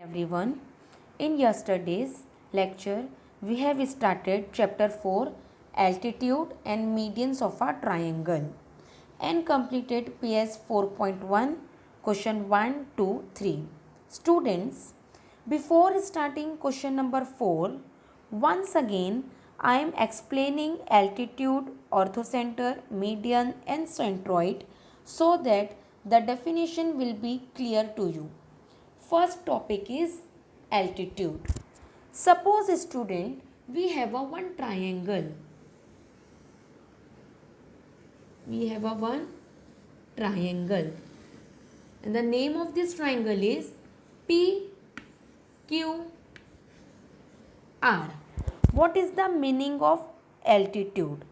Everyone, in yesterday's lecture we have started chapter 4 altitude and medians of a triangle and completed PS 4.1 question 1 2 3. Students, before starting question number 4, once again I am explaining altitude, orthocenter, median and centroid so that the definition will be clear to you. First topic is altitude. Suppose student, we have a one triangle. We have a one triangle. And the name of this triangle is PQR. What is the meaning of altitude?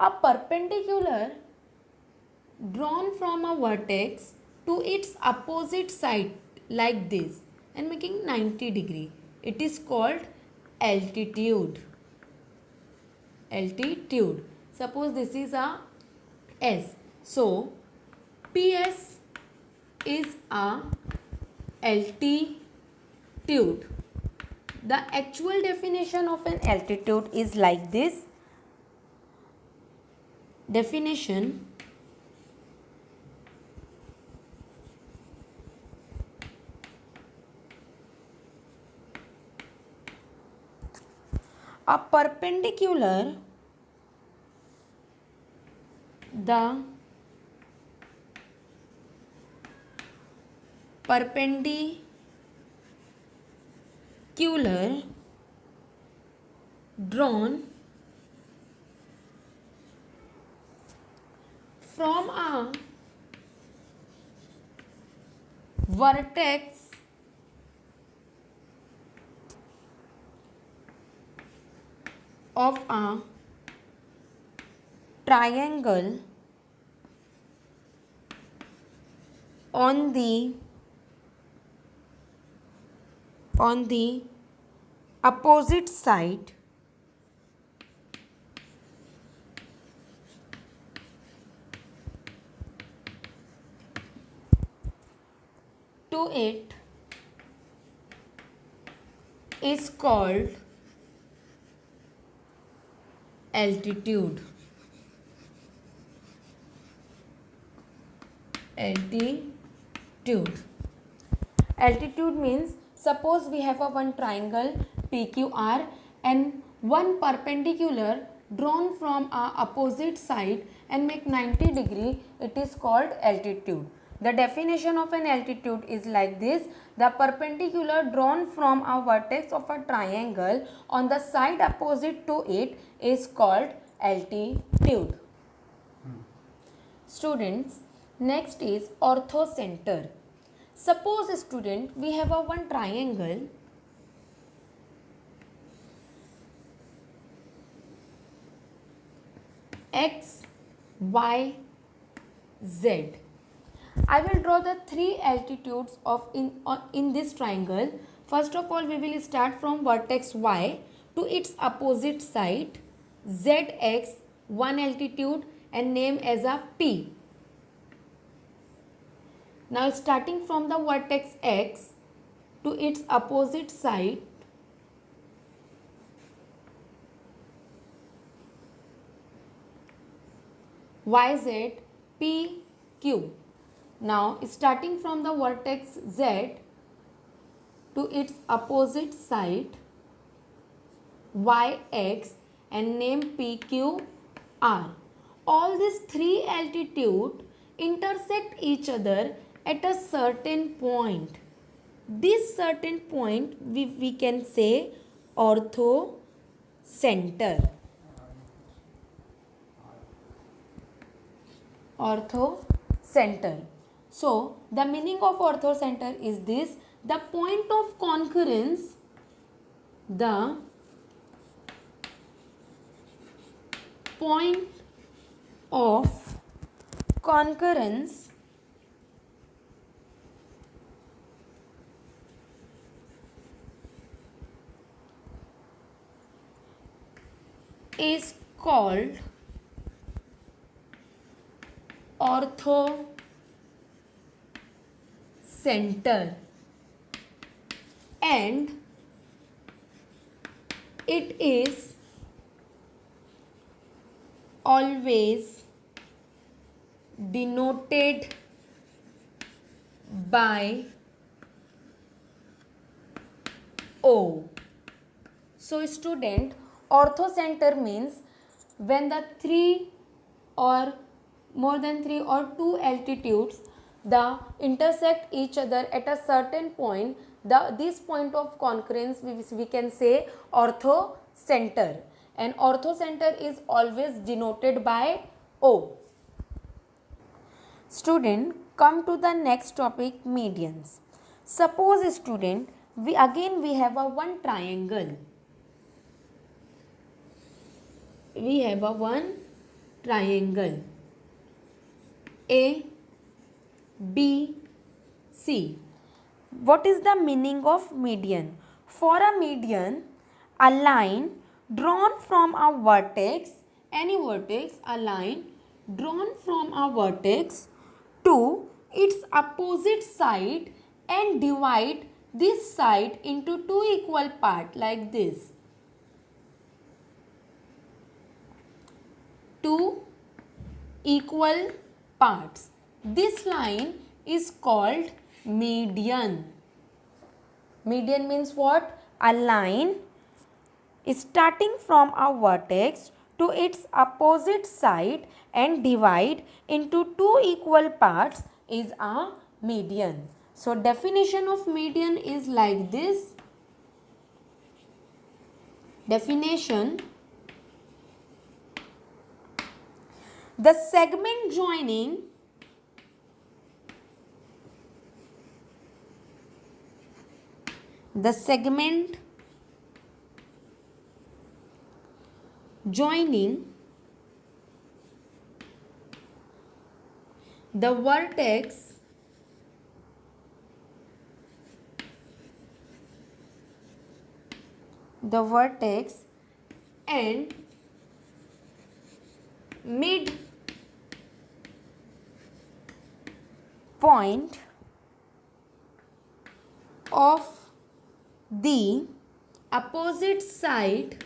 A perpendicular drawn from a vertex to its opposite side like this and making 90 degree. It is called altitude. Altitude. Suppose this is a S. So PS is a altitude. The actual definition of an altitude is like this. Definition: a perpendicular, the perpendicular drawn from a vertex of a triangle on the opposite side to it is called altitude. Altitude. Altitude means, suppose we have a one triangle PQR and one perpendicular drawn from a opposite side and make 90 degree, it is called altitude. The definition of an altitude is like this: the perpendicular drawn from a vertex of a triangle on the side opposite to it is called altitude. Students, next is orthocenter. Suppose student, we have a one triangle X, Y, Z. I will draw the three altitudes of in this triangle. First of all, we will start from vertex Y to its opposite side, ZX, one altitude, and name as a P. Now starting from the vertex X to its opposite side, YZ, PQ. Now starting from the vertex Z to its opposite side, YX, and name PQR. All these three altitudes intersect each other at a certain point. This certain point we can say orthocenter. Orthocenter. So the meaning of orthocenter is this: the point of concurrence, the point of concurrence is called orthocenter. and it is always denoted by O. So student, orthocenter means when the three or more than three or two altitudes the intersect each other at a certain point, this point of concurrence we can say orthocenter, and orthocenter is always denoted by O. Student, come to the next topic, medians. Suppose student, we have a one triangle. We have a one triangle A, B, C. What is the meaning of median? For a median, a line drawn from a vertex, any vertex, a line drawn from a vertex to its opposite side and divide this side into two equal parts like this. Two equal parts. This line is called median. Median means what? A line starting from a vertex to its opposite side and divide into two equal parts is a median. So definition of median is like this. Definition: the segment joining the vertex and mid point of the opposite side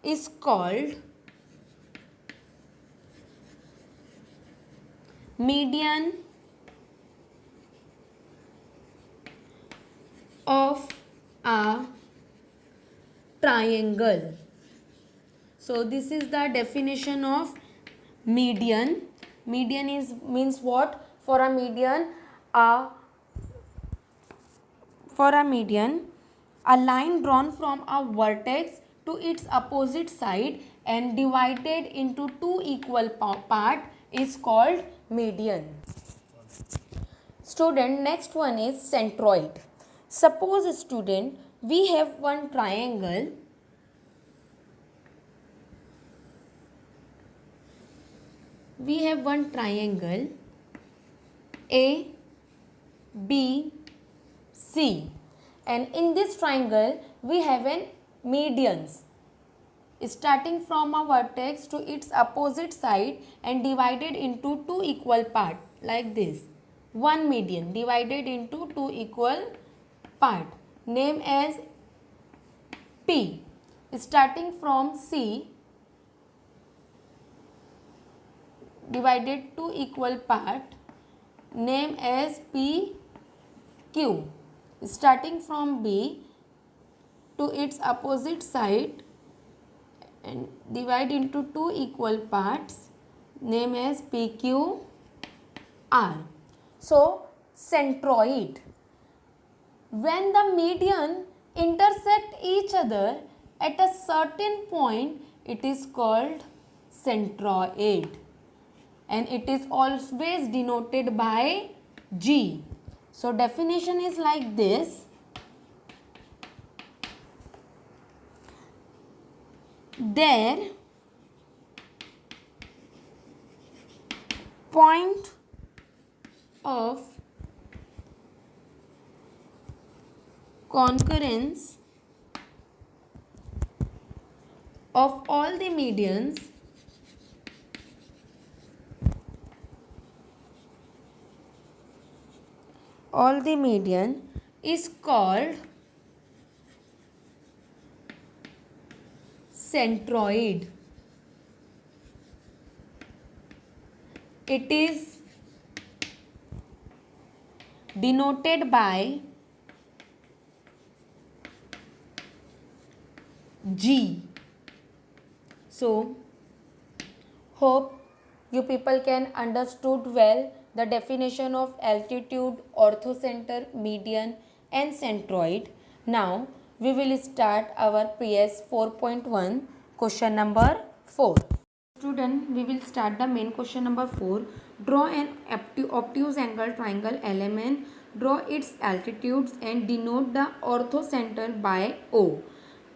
is called median of a triangle. So this is the definition of median. Median means what? For a median, a line drawn from a vertex to its opposite side and divided into two equal parts is called median. Student, next one is centroid. Suppose student, we have one triangle. A, B, C, and in this triangle we have an medians starting from a vertex to its opposite side and divided into two equal parts like this. One median divided into two equal parts, name as P, starting from C, divided two equal part, name as PQ, starting from B to its opposite side and divide into two equal parts, name as PQR. So centroid, when the median intersect each other at a certain point, it is called centroid, and it is always denoted by G. So definition is like this. Their point of concurrence of all the medians all the median is called centroid. It is denoted by G. So, hope you people can understood well the definition of altitude, orthocenter, median and centroid. Now, we will start our PS 4.1 question number 4. Student, we will start the main question number 4. Draw an obtuse angle triangle LMN. Draw its altitudes and denote the orthocenter by O.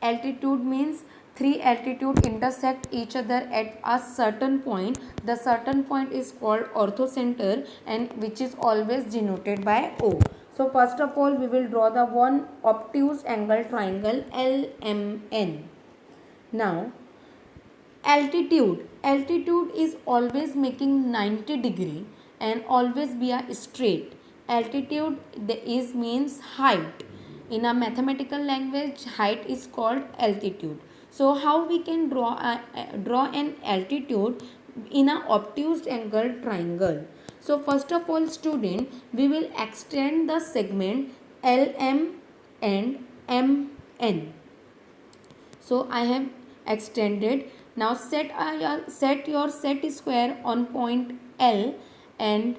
Altitude means three altitude intersect each other at a certain point. The certain point is called orthocenter and which is always denoted by O. So first of all, we will draw the one obtuse angle triangle LMN. Now, altitude is always making 90 degree and always be a straight. Altitude is means height. In a mathematical language, height is called altitude. So how we can draw an altitude in a obtuse angle triangle? So first of all, student, we will extend the segment LM and MN. So I have extended. Now set your set square on point L and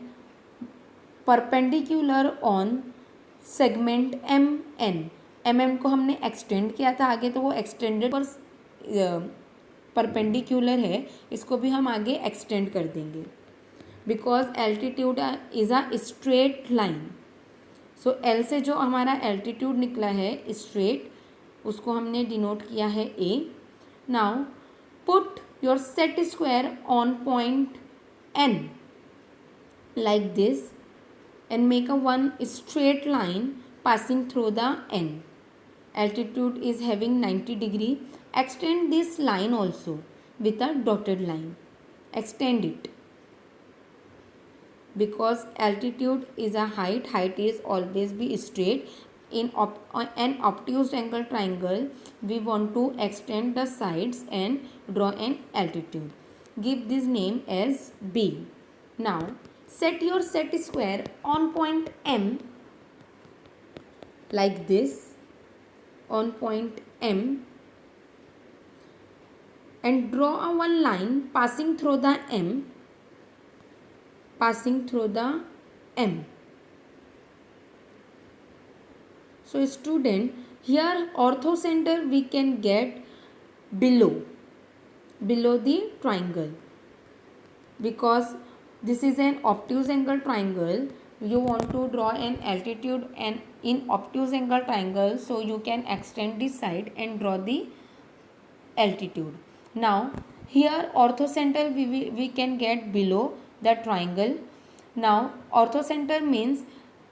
perpendicular on segment MN. MM को हमने extend किया था आगे, तो वो extended पर perpendicular है, इसको भी हम आगे एक्सटेंड कर देंगे because altitude is a straight line. So L से जो हमारा एल्टीट्यूड निकला है स्ट्रेट, उसको हमने डिनोट किया है A. Now put your set square on point N like this and make a one straight line passing through the N. Altitude is having 90 degree. Extend this line also with a dotted line. Extend it. Because altitude is a height, height is always be straight. In an obtuse angle triangle, we want to extend the sides and draw an altitude. Give this name as B. Now, set your set square on point M like this, on point M, and draw a one line passing through the M, So student, here orthocenter we can get below the triangle, because this is an obtuse angle triangle. You want to draw an altitude and in obtuse angle triangle, so you can extend this side and draw the altitude. Now here orthocenter we can get below the triangle. Now orthocenter means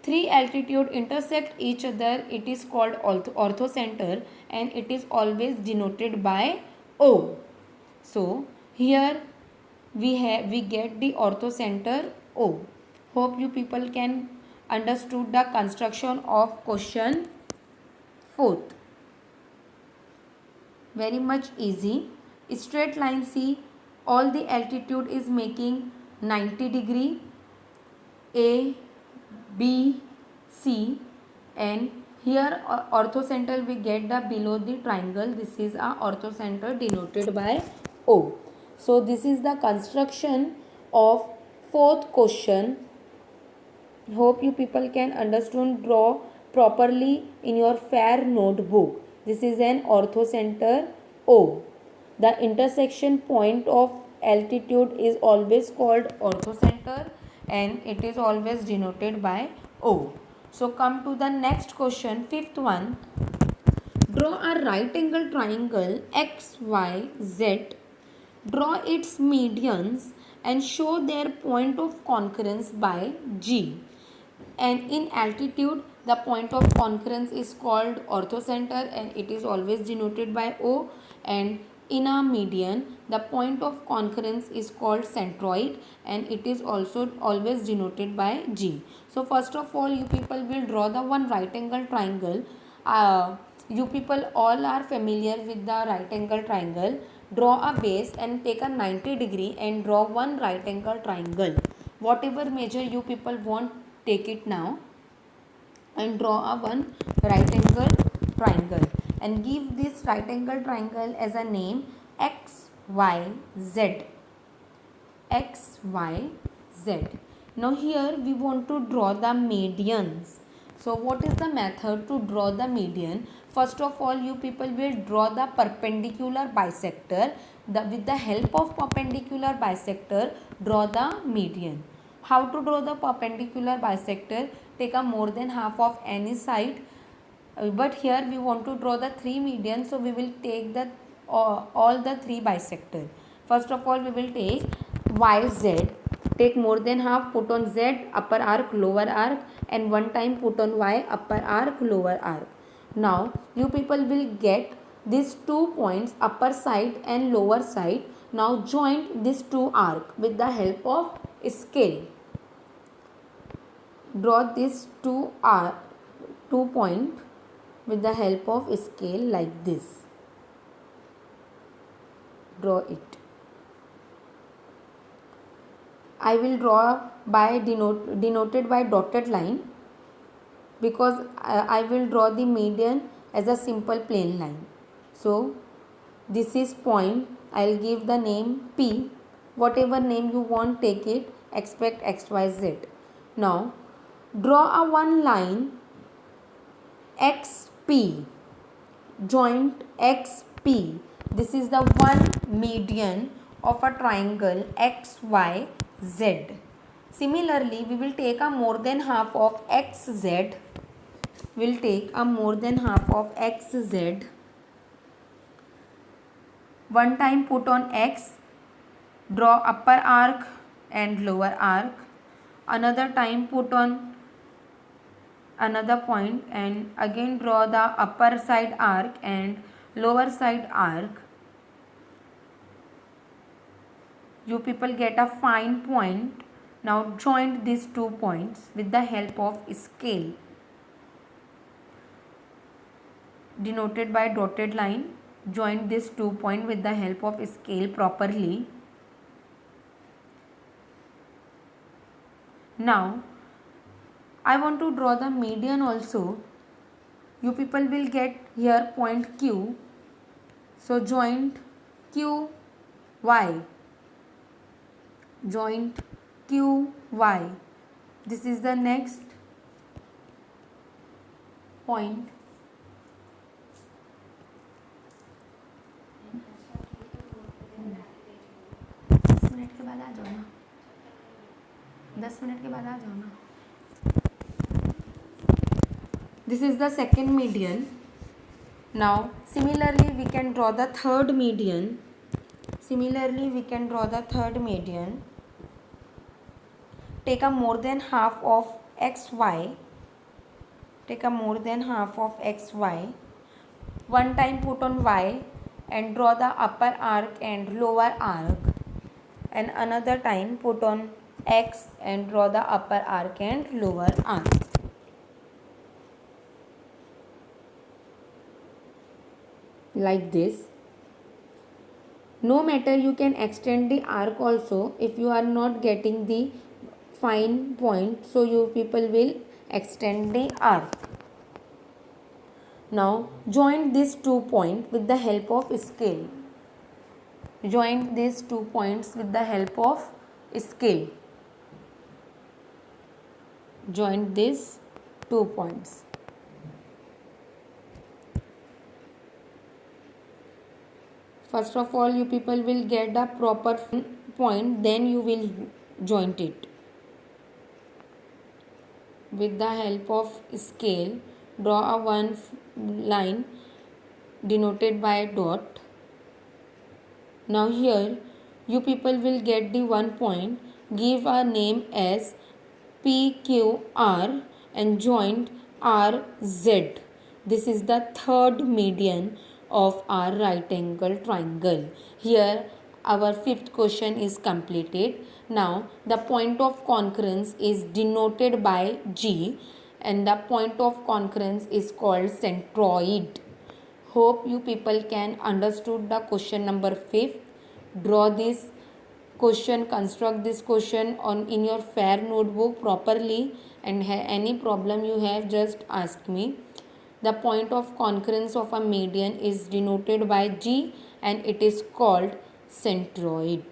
three altitude intersect each other. It is called orthocenter and it is always denoted by O. So here we get the orthocenter O. Hope you people can understood the construction of question 4th. Very much easy. Straight line C, all the altitude is making 90 degree. A, B, C, and here orthocenter we get the below the triangle. This is a orthocenter denoted by O. So this is the construction of 4th question. Hope you people can understand, draw properly in your fair notebook. This is an orthocenter O. The intersection point of altitude is always called orthocenter and it is always denoted by O. So come to the next question, 5th one. Draw a right angle triangle XYZ. Draw its medians and show their point of concurrence by G. And in altitude, the point of concurrence is called orthocenter and it is always denoted by O. And In a median, the point of concurrence is called centroid and it is also always denoted by G. So first of all, you people will draw the one right angle triangle. You people all are familiar with the right angle triangle. Draw a base and take a 90-degree and draw one right angle triangle. Whatever measure you people want, take it now and draw a one right angle triangle and give this right angle triangle as a name XYZ. XYZ. Now here we want to draw the medians. So what is the method to draw the median? First of all, you people will draw the perpendicular bisector. With the help of perpendicular bisector, draw the median. How to draw the perpendicular bisector? Take a more than half of any side. But here we want to draw the three medians, so we will take the all the three bisector. First of all, we will take YZ. Take more than half, put on Z, upper arc, lower arc, and one time put on Y, upper arc, lower arc. Now you people will get these 2 points, upper side and lower side. Now join these two arc with the help of scale. Draw these two point with the help of scale like this. Draw it. I will draw by denoted by dotted line because I will draw the median as a simple plain line. So this is point. I'll give the name P. Whatever name you want, take it. Expect XYZ. Now draw a one line XP. Joint XP. This is the one median of a triangle XYZ. Similarly, we will take a more than half of XZ. We'll take a more than half of XZ. One time put on X. Draw upper arc and lower arc. Another time put on another point and again draw the upper side arc and lower side arc. You people get a fine point. Now join these 2 points with the help of scale denoted by dotted line. Join this 2 point with the help of scale properly. Now I want to draw the median also. You people will get here point Q. So joint QY. Joint QY. This is the next point. Minute के बाद आ जाओ ना, 10 minute के बाद आ जाओ ना. This is the second median. Now similarly we can draw the third median. Take a more than half of XY. One time put on Y and draw the upper arc and lower arc. And another time put on X and draw the upper arc and lower arc. Like this. No matter, you can extend the arc also if you are not getting the fine point, so you people will extend the arc. Now join these 2 points with the help of scale. Join these 2 points with the help of scale. Join these 2 points. First of all, you people will get a proper point, then you will joint it. With the help of scale, draw a one line denoted by a dot. Now here, you people will get the one point. Give a name as PQR and joint RZ. This is the third median of our right angle triangle. Here our fifth question is completed. Now the point of concurrence is denoted by G, and the point of concurrence is called centroid. Hope you people can understood the question number 5. Draw this question, construct this question on in your fair notebook properly, and any problem you have just ask me. The point of concurrence of a median is denoted by G and it is called centroid.